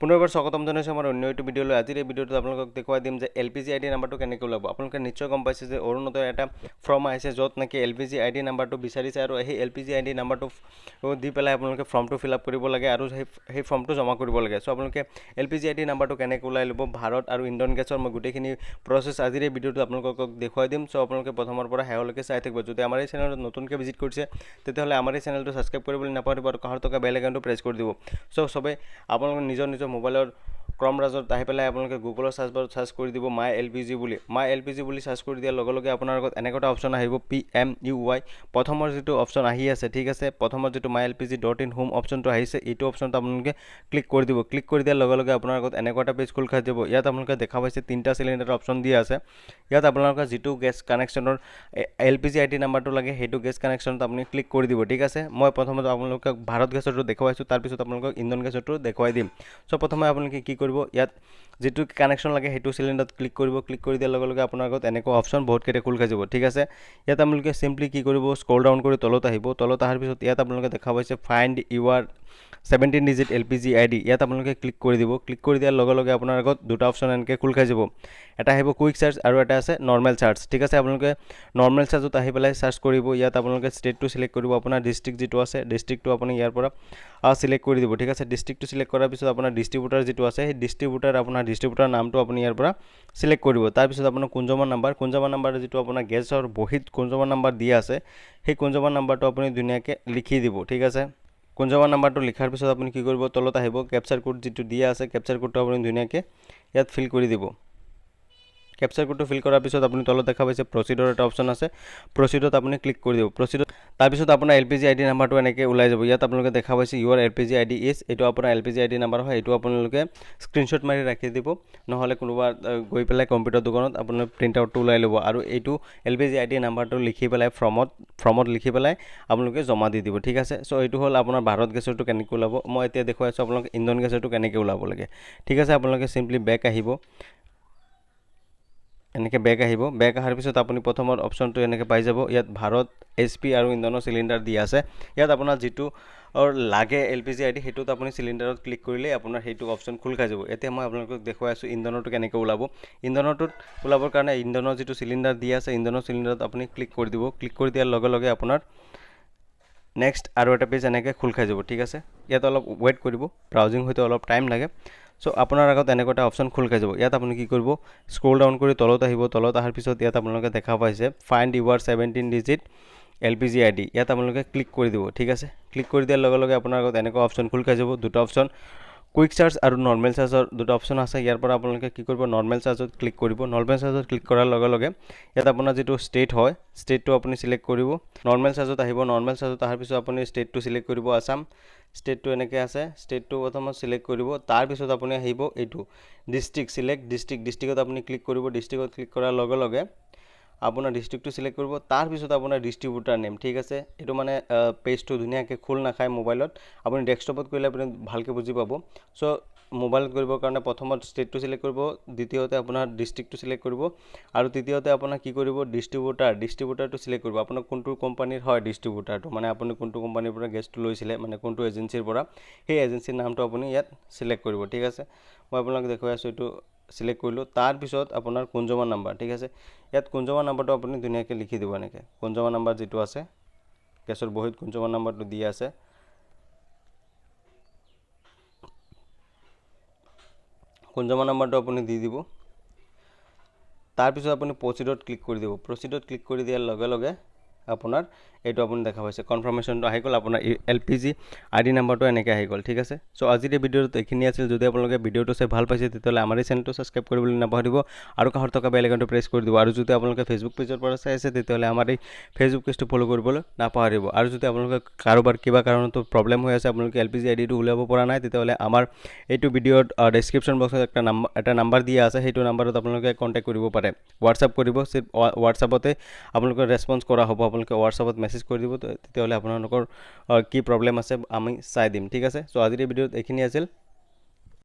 পুনৰবাৰ স্বাগতম জনাইছোঁ আমাৰ অন্য এটা ভিডিঅ'লৈ। আজিৰ এই ভিডিঅ'টোত আপোনালোকক দেখুৱাই দিম যে LPG ID নাম্বাৰটো কেনেকৈ ওলাব। আপোনালোকে নিশ্চয় গম পাইছে যে অৰুণোদয়ৰ এটা ফৰ্ম আহিছে য'ত নেকি LPG ID নাম্বাৰটো বিচাৰিছে আৰু সেই LPG ID নাম্বাৰটো দি পেলাই আপোনালোকে ফৰ্মটো ফিল আপ কৰিব লাগে আৰু সেই ফৰ্মটো জমা কৰিব লাগে। চ' আপোনালোকে LPG ID নাম্বাৰটো কেনেকৈ ওলাই ল'ব ভাৰত আৰু ইণ্ডোন গেছৰ মই গোটেইখিনি প্ৰচেছ আজিৰ এই ভিডিঅ'টোত আপোনালোকক দেখুৱাই দিম। চ' আপোনালোকে প্ৰথমৰ পৰা শেষলৈকে চাই থাকিব। যদি আমাৰ এই চেনেলত নতুনকৈ ভিজিট কৰিছে তেতিয়াহ'লে আমাৰ এই চেনেলটো ছাবস্ক্ৰাইব কৰিবলৈ নাপাহৰিব আৰু কাষত থকা বেল আইকনটো প্ৰেছ কৰি দিব। চ' চবেই আপোনালোকে নিজৰ মোবাইলৰ ক্ৰম ব্ৰাউজাৰত আহি পেলাই আপোনালোকে গুগলৰ চাৰ্চ বাৰত চাৰ্চ কৰি দিব মাই LPG বুলি চাৰ্চ কৰি দিয়াৰ লগে লগে আপোনাৰ আগত এনেকুৱা এটা অপশ্যন আহিব PMUY। প্ৰথমৰ যিটো অপশ্যন আহি আছে, ঠিক আছে, প্ৰথমৰ যিটো mylpg.in হোম অপশ্যনটো আহিছে, এইটো অপশ্যনটো আপোনালোকে ক্লিক কৰি দিব। ক্লিক কৰি দিয়াৰ লগে লগে আপোনাৰ আগত এনেকুৱা এটা পেজ খোল খাই যাব। ইয়াত আপোনালোকে দেখা পাইছে 3টা চিলিণ্ডাৰৰ অপশ্যন দিয়া আছে। ইয়াত আপোনালোকে যিটো গেছ কানেকশ্যনৰ LPG ID নাম্বাৰটো লাগে সেইটো গেছ কানেকশ্যনত আপুনি ক্লিক কৰি দিব, ঠিক আছে। মই প্ৰথমতে আপোনালোকক ভাৰত গেছৰটো দেখুৱাইছোঁ, তাৰপিছত আপোনালোকক ইণ্ডোন গেছৰটো দেখুৱাই দিম। চ' প্ৰথমে আপোনালোকে কি কৰিব, ইয়াত যিটো কানেকশ্যন লাগে সেইটো চিলিণ্ডাৰত ক্লিক কৰিব। ক্লিক কৰি দিয়াৰ লগে লগে আপোনাৰ আগত এনেকুৱা অপশ্যন বহুতকেইটা খোল খাই যাব, ঠিক আছে। ইয়াত আপোনালোকে চিম্পলি কি কৰিব, স্ক্ৰল ডাউন কৰি তলত আহিব। তলত অহাৰ পিছত ইয়াত আপোনালোকে দেখা পাইছে ফাইণ্ড ইউৰ 17 ডিজিট LPG ID, ইয়াত আপোনালোকে ক্লিক কৰি দিব। ক্লিক কৰি দিয়াৰ লগে লগে আপোনাৰ আগত দুটা অপশ্যন এনেকৈ খোল খাই যাব। এটা আহিব কুইক চাৰ্জ আৰু এটা আছে নৰ্মেল চাৰ্জ, ঠিক আছে। আপোনালোকে নৰ্মেল চাৰ্জত আহি পেলাই চাৰ্জ কৰিব। ইয়াত আপোনালোকে ষ্টেটটো চিলেক্ট কৰিব, আপোনাৰ ডিষ্ট্ৰিক্ট যিটো আছে ডিষ্ট্ৰিক্টটো আপুনি ইয়াৰ পৰা চিলেক্ট কৰি দিব, ঠিক আছে। ডিষ্ট্ৰিক্টটো চিলেক্ট কৰাৰ পিছত আপোনাৰ ডিষ্ট্ৰিবিউটাৰ যিটো আছে সেই ডিষ্ট্ৰিবিউটাৰ নামটো আপুনি ইয়াৰ পৰা চিলেক্ট কৰিব। তাৰপিছত আপোনাৰ কনজিউমাৰ নাম্বাৰ যিটো আপোনাৰ গেছৰ বহীত কনজিউমাৰ নাম্বাৰ দিয়া আছে সেই কনজিউমাৰ নাম্বাৰটো আপুনি ধুনীয়াকৈ লিখি দিব, ঠিক আছে। কনজিউমাৰ নাম্বাৰটো লিখাৰ পিছত আপুনি কি কৰিব, তলত আহিব কেপচাৰ কোড যিটো দিয়া আছে, কেপচাৰ কোডটো আপুনি ধুনীয়াকৈ ইয়াত ফিল কৰি দিব। কেপচাৰ কোডটো ফিল কৰাৰ পিছত আপুনি তলত দেখা পাইছে প্ৰচিডৰ এটা অপশ্যন আছে, প্ৰচিডত আপুনি ক্লিক কৰি দিব। তাৰপিছত আপোনাৰ LPG ID নাম্বাৰটো এনেকৈ ওলাই যাব। ইয়াত আপোনালোকে দেখা পাইছে ইউৰ LPG ID ইজ, এইটো আপোনাৰ LPG ID নাম্বাৰ হয়। এইটো আপোনালোকে স্ক্ৰীনশ্বট মাৰি ৰাখি দিব, নহ'লে কোনোবা গৈ পেলাই কম্পিউটাৰ দোকানত আপোনাৰ প্ৰিণ্ট আউটটো ওলাই ল'ব আৰু এইটো LPG ID নাম্বাৰটো লিখি পেলাই ফৰ্মত লিখি পেলাই আপোনালোকে জমা দি দিব, ঠিক আছে। চ' এইটো হ'ল আপোনাৰ ভাৰত গেছৰটো কেনেকৈ ওলাব। মই এতিয়া দেখুৱাই আছোঁ আপোনালোকে ইণ্ডোন গেছৰটো কেনেকৈ ওলাব লাগে, ঠিক আছে। আপোনালোকে চিম্পলি বেক আহিব, এনেকৈ বেক অহাৰ পিছত আপুনি প্ৰথমৰ অপশ্যনটো এনেকৈ পাই যাব। ইয়াত ভাৰত HP আৰু ইণ্ডোনৰ চিলিণ্ডাৰ দিয়া আছে। ইয়াত আপোনাৰ যিটো লাগে LPG ID সেইটোত আপুনি চিলিণ্ডাৰত ক্লিক কৰিলেই আপোনাৰ সেইটো অপশ্যন খোল খাই যাব। এতিয়া মই আপোনালোকক দেখুৱাই আছোঁ ইণ্ডোনৰটো কেনেকৈ ওলাব। ইণ্ডোনৰটোত ওলাবৰ কাৰণে ইণ্ডোনৰ যিটো চিলিণ্ডাৰ দিয়া আছে ইণ্ডোনৰ চিলিণ্ডাৰত আপুনি ক্লিক কৰি দিব। ক্লিক কৰি দিয়াৰ লগে লগে আপোনাৰ নেক্সট আৰু এটা পেজ এনেকৈ খোল খাই যাব, ঠিক আছে। ইয়াত অলপ ৱেইট কৰিব, ব্ৰাউজিং হয়তো অলপ টাইম লাগে। চ' আপোনাৰ আগত এনেকুৱা এটা অপশ্যন খোল খাই যাব। ইয়াত আপুনি কি কৰিব, স্ক্ৰল ডাউন কৰি তলত আহিব। তলত অহাৰ পিছত ইয়াত আপোনালোকে দেখা পাইছে ফাইণ্ড ইউৰ 17 ডিজিট LPG ID, ইয়াত আপোনালোকে ক্লিক কৰি দিব, ঠিক আছে। ক্লিক কৰি দিয়াৰ লগে লগে আপোনাৰ আগত এনেকুৱা অপশ্যন খোল খাই যাব। দুটা অপশ্যন কুইক চাৰ্জ আৰু নৰ্মেল চাৰ্জৰ দুটা অপশ্যন আছে। ইয়াৰ পৰা আপোনালোকে কি কৰিব, নৰ্মেল চাৰ্জত ক্লিক কৰিব। নৰ্মেল চাৰ্জত ক্লিক কৰাৰ লগে লগে ইয়াত আপোনাৰ যিটো ষ্টেট হয় ষ্টেটটো আপুনি চিলেক্ট কৰিব। নৰ্মেল চাৰ্জত আহিব। নৰ্মেল চাৰ্জত অহাৰ পিছত আপুনি ষ্টেটটো চিলেক্ট কৰিব, আছাম। ষ্টেটটো এনেকৈ আছে, ষ্টেটটো প্ৰথমত চিলেক্ট কৰিব। তাৰপিছত আপুনি আহিব এইটো ডিষ্ট্ৰিক্টত আপুনি ক্লিক কৰিব। ডিষ্ট্ৰিক্টত ক্লিক কৰাৰ লগে লগে আপোনাৰ ডিষ্ট্ৰিক্টটো চিলেক্ট কৰিব। তাৰপিছত আপোনাৰ ডিষ্ট্ৰিবিউটাৰ নেম, ঠিক আছে। এইটো মানে পেজটো ধুনীয়াকৈ খোল নাখায় মোবাইলত, আপুনি ডেস্কটপত কৰিলে আপুনি ভালকৈ বুজি পাব। চ' মোবাইলত কৰিবৰ কাৰণে প্ৰথমত ষ্টেটটো চিলেক্ট কৰিব, দ্বিতীয়তে আপোনাৰ ডিষ্ট্ৰিক্টটো চিলেক্ট কৰিব আৰু তৃতীয়তে আপোনাৰ কি কৰিব, ডিষ্ট্ৰিবিউটাৰটো চিলেক্ট কৰিব। আপোনাৰ কোনটো কোম্পানীৰ হয় ডিষ্ট্ৰিবিউটাৰটো, মানে আপুনি কোনটো কোম্পানীৰ পৰা গেছটো লৈছিলে, মানে কোনটো এজেঞ্চিৰ পৰা, সেই এজেঞ্চিৰ নামটো আপুনি ইয়াত চিলেক্ট কৰিব, ঠিক আছে। মই আপোনালোক দেখুৱাই আছোঁ, এইটো চিলেক্ট কৰিলোঁ। তাৰপিছত আপোনাৰ কনজিউমাৰ নাম্বাৰ, ঠিক আছে। ইয়াত কনজিউমাৰ নাম্বাৰটো আপুনি ধুনীয়াকৈ লিখি দিব এনেকৈ। কনজিউমাৰ নাম্বাৰ যিটো আছে গেছৰ বহীত কনজিউমাৰ নাম্বাৰটো দিয়া আছে, কনজিউমাৰ নাম্বাৰটো আপুনি দি দিব। তাৰপিছত আপুনি প্ৰচিডত ক্লিক কৰি দিব। প্ৰচিডত ক্লিক কৰি দিয়াৰ লগে লগে আপোনাৰ এইটো আপুনি দেখা পাইছে কনফাৰ্মেশ্যনটো আহি গ'ল, আপোনাৰ LPG ID নাম্বাৰটো এনেকৈ আহি গ'ল, ঠিক আছে। চ' আজিৰ এই ভিডিঅ'টোত এইখিনি আছিল। যদি আপোনালোকে ভিডিঅ'টো চাই ভাল পাইছে তেতিয়াহ'লে আমাৰ এই চেনেলটো ছাবস্ক্ৰাইব কৰিবলৈ নাপাহৰিব আৰু কাষত থকা বেল আইকনটো প্ৰেছ কৰি দিব। আৰু যদি আপোনালোকে ফেচবুক পেজৰ পৰা চাই আছে তেতিয়াহ'লে আমাৰ এই ফেচবুক পেজটো ফ'ল' কৰিবলৈ নাপাহৰিব। আৰু যদি আপোনালোকে কাৰোবাৰ কিবা কাৰণতো প্ৰব্লেম হৈ আছে, আপোনালোকে LPG IDটো উলিয়াব পৰা নাই, তেতিয়াহ'লে আমাৰ এইটো ভিডিঅ'ত ডেছক্ৰিপশ্যন বক্সত এটা নাম্বাৰ দিয়া আছে, সেইটো নাম্বাৰত আপোনালোকে কণ্টেক্ট কৰিব পাৰে। হোৱাটছআপ কৰিব, হোৱাটছআপতে আপোনালোকৰ ৰেছপন্স কৰা হ'ব। আপোনালোকে হোৱাটছআপত মেছেজ কৰি দিব, তেতিয়াহ'লে আপোনালোকৰ কি প্ৰব্লেম আছে আমি চাই দিম, ঠিক আছে। চ' আজিৰ এই ভিডিঅ'ত এইখিনি আছিল।